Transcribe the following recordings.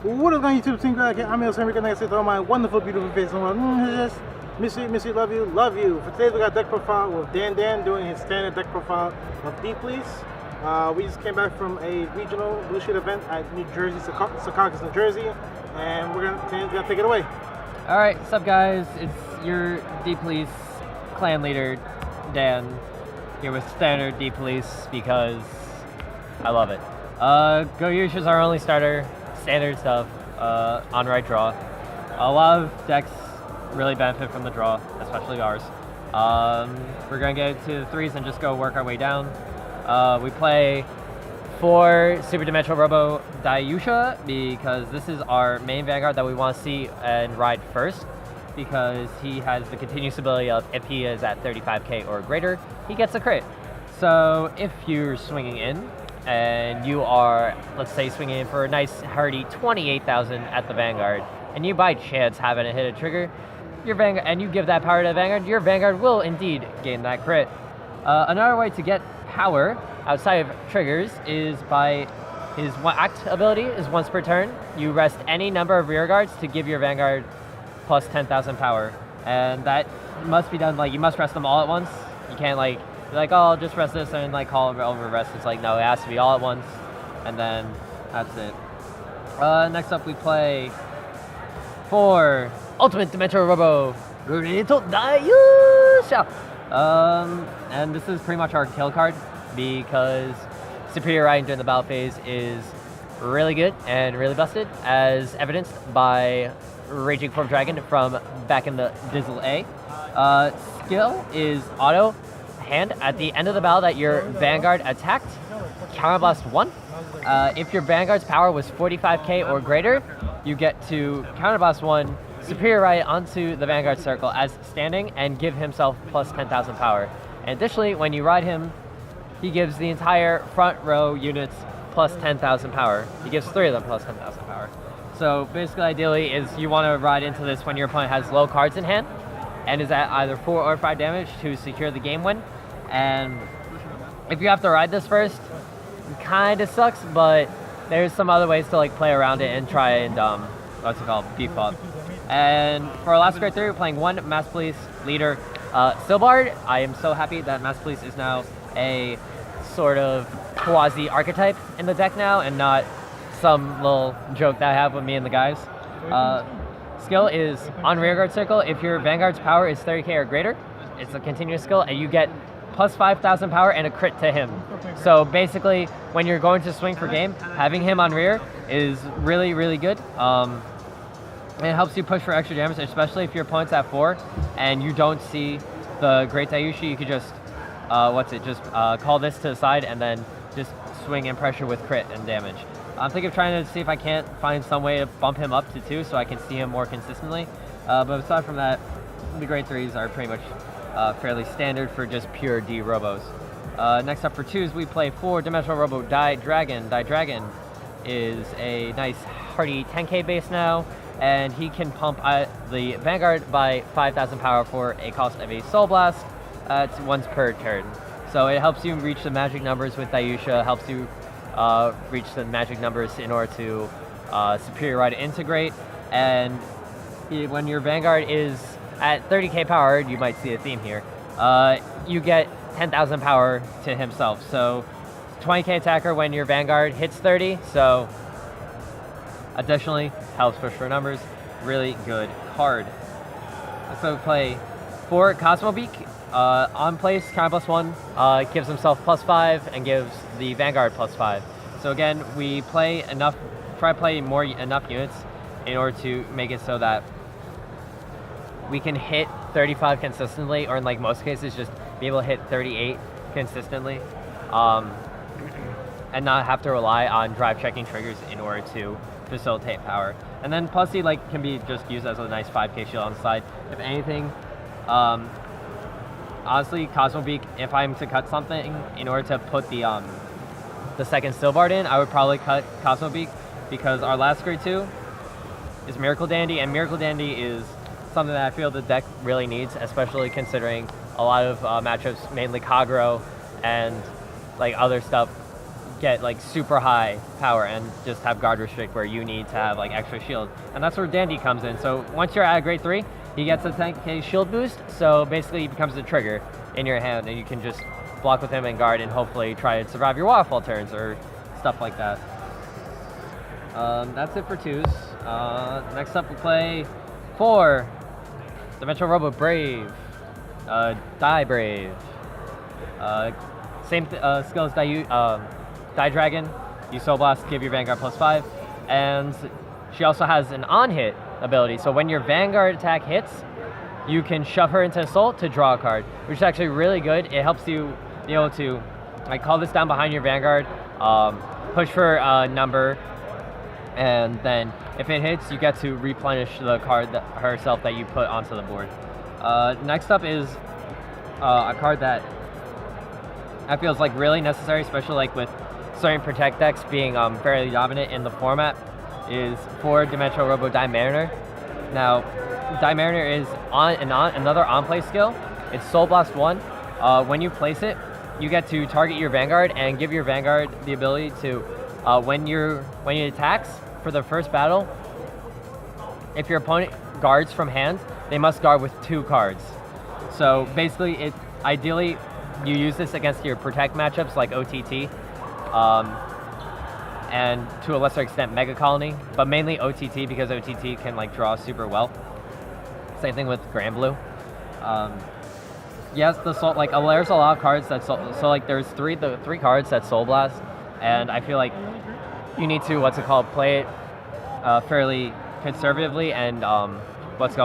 What is going on YouTube team? I'm El Sam Next to all my wonderful, beautiful face. Just miss you, love you. For today we got deck profile with Dan doing his standard deck profile of D Please. We just came back from a regional blue sheet event at New Jersey, Secaucus, New Jersey, and we're gonna take it away. All right, what's up, guys? It's your D Police clan leader, Dan, here with standard D Police because I love it. Goyush is our only starter, standard stuff, on right draw. A lot of decks really benefit from the draw, especially ours. We're gonna get to the threes and just go work our way down. We play 4 Super Dimensional Robo Die because this is our main Vanguard that we want to see and ride first, because he has the continuous ability of if he is at 35k or greater, he gets a crit. So if you're swinging in and you are, let's say, swinging in for a nice hearty 28,000 at the Vanguard, and you by chance happen to hit a trigger, your Vanguard, and you give that power to the Vanguard, your Vanguard will indeed gain that crit. Another way to get power outside of triggers is by his act ability is once per turn. You rest any number of rear guards to give your Vanguard plus 10,000 power. And that must be done, like, you must rest them all at once. You can't, like, be like, oh, I'll just rest this and, like, call over rest. It's like, no, it has to be all at once. And then that's it. Next up, we play 4 Ultimate Dimensional Robo Rudy. And this is pretty much our kill card because Superior Riding during the battle phase is really good and really busted, as evidenced by Raging Form Dragon from back in the Dizzle A. Skill is auto hand at the end of the battle that your Vanguard attacked, counterblast 1. If your Vanguard's power was 45k or greater, you get to counterblast 1, Superior Ride onto the Vanguard circle as standing and give himself plus 10,000 power. And additionally, when you ride him, he gives the entire front row units plus 10,000 power. He gives 3 of them plus 10,000 power. So basically, ideally, is you want to ride into this when your opponent has low cards in hand and is at either 4 or 5 damage to secure the game win. And if you have to ride this first, it kind of sucks, but there's some other ways to, like, play around it and try and beef up. And for our last grade 3, we're playing 1 Mass Police leader, Bard. I am so happy that Mass Police is now a sort of quasi archetype in the deck now, and not some little joke that I have with me and the guys. Skill is on rearguard circle. If your Vanguard's power is 30k or greater, it's a continuous skill, and you get plus 5,000 power and a crit to him. So basically, when you're going to swing for game, having him on rear is really, really good. It helps you push for extra damage, especially if your opponent's at 4 and you don't see the Great Dayushi. You could just, call this to the side and then just swing and pressure with crit and damage. I'm thinking of trying to see if I can't find some way to bump him up to 2 so I can see him more consistently. But aside from that, the grade 3s are pretty much fairly standard for just pure D Robos. Next up for 2s, we play 4 Dimensional Robo Die Dragon. Die Dragon is a nice hearty 10k base now, and he can pump the Vanguard by 5,000 power for a cost of a Soul Blast. It's once per turn. So it helps you reach the magic numbers with Dayusha, helps you reach the magic numbers in order to Superior Ride integrate. And when your Vanguard is at 30k power, you might see a theme here, you get 10,000 power to himself. So 20k attacker when your Vanguard hits 30, so additionally helps push for numbers. Really good card. So play 4 Cosmo Beaky. On place, counter +1, gives himself +5 and gives the Vanguard +5. So again, we play enough, try to play enough units in order to make it so that we can hit 35 consistently, or in, like, most cases, just be able to hit 38 consistently, and not have to rely on drive checking triggers in order to facilitate power. And then plus he, like, can be just used as a nice 5k shield on the side. If anything, honestly, Cosmo Beak, if I'm to cut something in order to put the second Bard in, I would probably cut Cosmo Beak, because our last grade 2 is Miracle Dandy, and Miracle Dandy is something that I feel the deck really needs, especially considering a lot of matchups, mainly Kagero and, like, other stuff, get like super high power and just have guard restrict where you need to have like extra shield. And that's where Dandy comes in. So once you're at grade 3, he gets a 10k shield boost. So basically he becomes a trigger in your hand and you can just block with him and guard and hopefully try to survive your waterfall turns or stuff like that. That's it for 2s. Next up we play 4. Dimensional Robo Brave. Die Brave. Same skill as Die Dragon. You Soul Blast, give your Vanguard +5. And she also has an on-hit ability. So when your Vanguard attack hits, you can shove her into Assault to draw a card, which is actually really good. It helps you be able to like call this down behind your Vanguard, push for a number, and then if it hits, you get to replenish the card herself that you put onto the board. Next up is a card that I feel is like really necessary, especially like with certain Protect decks being fairly dominant in the format, is 4-dimensional Robo Die Mariner. Now, Die Mariner is another on-play skill. It's Soul Blast 1. When you place it, you get to target your Vanguard and give your Vanguard the ability to, when it attacks for the first battle, if your opponent guards from hand, they must guard with 2 cards. So basically, ideally, you use this against your Protect matchups like OTT, and to a lesser extent Mega Colony, but mainly OTT because OTT can like draw super well. Same thing with Granblue. Yes, the Soul, like there's a lot of cards that so like there's three cards that Soul Blast, and I feel like you need to play it fairly conservatively and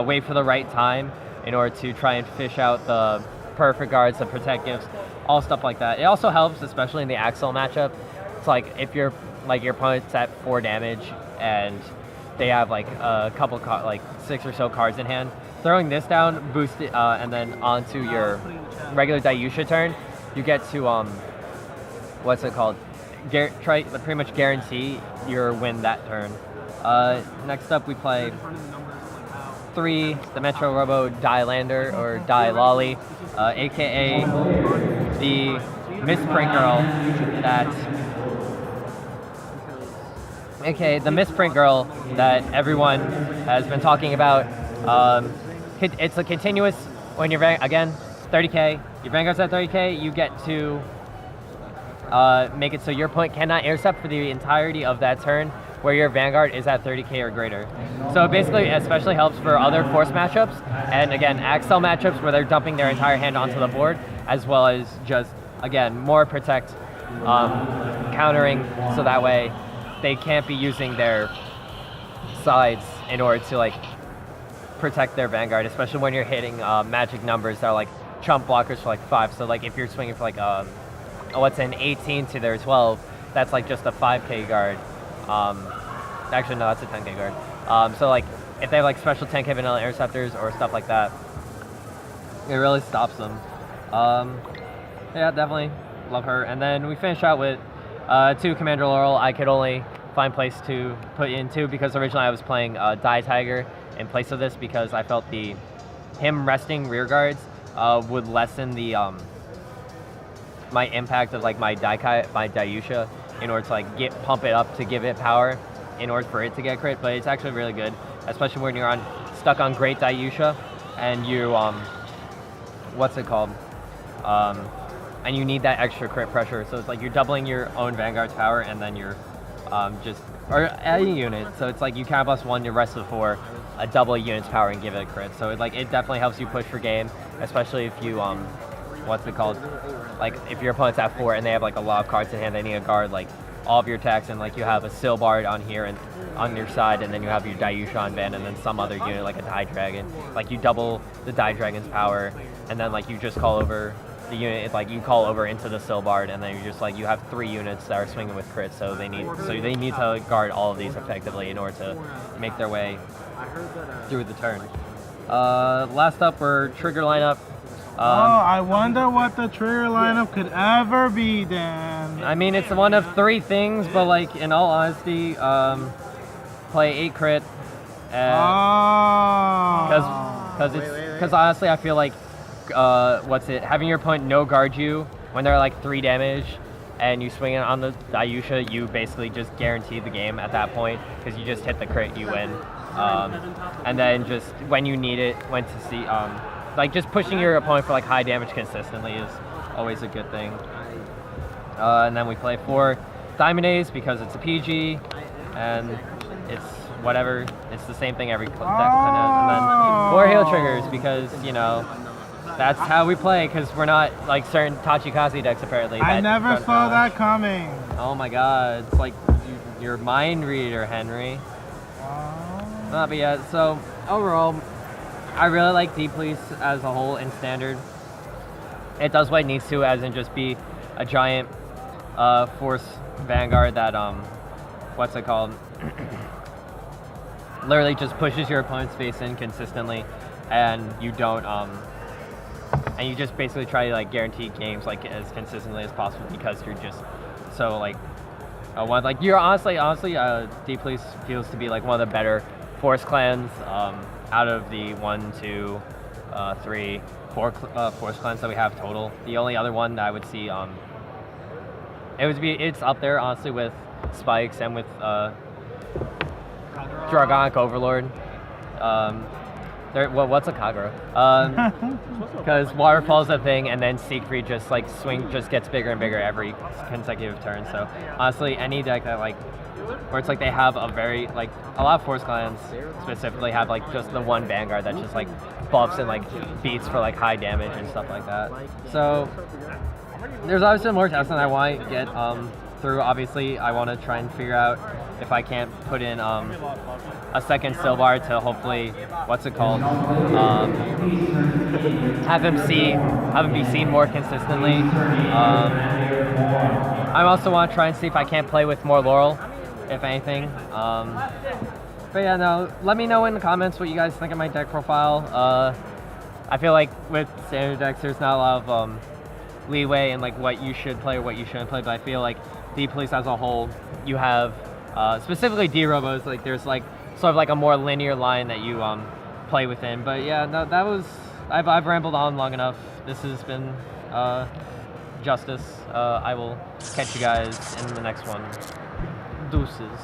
wait for the right time in order to try and fish out the perfect guards, the Protect gifts, all stuff like that. It also helps, especially in the Axel matchup. It's like if your opponent's at 4 damage and they have like a couple 6 or so cards in hand, throwing this down, boost it, and then onto your regular Dayusha turn, you get to try pretty much guarantee your win that turn. Next up we play 3 Dimensional Robo Die Lander or Die Lolly, aka the misprint girl that everyone has been talking about. It's a continuous, when you're again 30k, your Vanguard's at 30k, you get to make it so your opponent cannot intercept for the entirety of that turn where your Vanguard is at 30k or greater. So it basically especially helps for other Force matchups, and again, Axel matchups where they're dumping their entire hand onto the board, as well as just, again, more Protect countering, so that way they can't be using their sides in order to like protect their Vanguard, especially when you're hitting magic numbers that are like chump blockers for like 5. So like if you're swinging for like what's an 18 to their 12, that's like just a 5k guard. Actually no, that's a 10k guard. So like if they have like special 10k vanilla interceptors or stuff like that, it really stops them. Yeah, definitely love her. And then we finish out with 2 Commander Laurel. I could only find place to put in 2 because originally I was playing Die Tiger in place of this because I felt him resting rear guards would lessen the my impact of like my Dayusha in order to like pump it up to give it power in order for it to get crit. But it's actually really good, especially when you're stuck on great Dayusha and you and you need that extra crit pressure. So it's like you're doubling your own Vanguard's power and then you're or any unit. So it's like you count +1 your rest of 4, double a unit's power and give it a crit. So it definitely helps you push for game, especially if you like if your opponent's at 4 and they have like a lot of cards in hand, they need to guard like all of your attacks, and like you have a Sil Bard on here and on your side, and then you have your Dayusha on band, and then some other unit like a Die Dragon. Like you double the Die Dragon's power, and then like you just call over the unit. It's like you call over into the Sil Bard, and then you just like you have 3 units that are swinging with crits, so they need to guard all of these effectively in order to make their way through the turn. Last up, we're trigger lineup. I wonder what the trigger lineup could ever be, Dan. I mean, it's one of 3 things, but like in all honesty, play 8 crit. Because honestly, I feel like having your opponent no guard you when they're like 3 damage and you swing it on the Ayusha, you basically just guarantee the game at that point because you just hit the crit, you win. And then just when you need it, when to see, like just pushing your opponent for like high damage consistently is always a good thing. And then we play 4 Diamond A's because it's a PG, and it's whatever, it's the same thing every deck kind of. And then 4 heal triggers because, you know, that's how we play, because we're not like certain Tachikaze decks apparently. I never saw that coming. Oh my god, it's like your mind reader, Henry. But yeah, so overall, I really like Deep Police as a whole in Standard. It does what it needs to, as in just be a giant force Vanguard that, what's it called? Literally just pushes your opponent's face in consistently, and you don't, and you just basically try to like guarantee games like as consistently as possible because you're just so like, you're honestly, Deep Police feels to be like one of the better force clans out of the 1, 2, 3, 4 force clans that we have total. The only other one that I would see, it's up there honestly with Spikes and with Dragonic Overlord. What's a Kagura? Because Waterfall's a thing, and then Siegfried just like just gets bigger and bigger every consecutive turn. So honestly, any deck that like, where it's like they have a very like, a lot of force clans specifically have like just the one Vanguard that just like buffs and like beats for like high damage and stuff like that. So there's obviously more tests that I want to get through. Obviously, I want to try and figure out if I can't put in a second Silvar to hopefully, what's it called? Have him be seen more consistently. I also want to try and see if I can't play with more Laurel, if anything. But yeah, no, let me know in the comments what you guys think of my deck profile. I feel like with standard decks, there's not a lot of leeway in like what you should play or what you shouldn't play, but I feel like Deep Police as a whole, you have specifically D-Robos, like there's like sort of like a more linear line that you play within. But yeah, no, that was, I've rambled on long enough. This has been Justice. I will catch you guys in the next one. Deuces.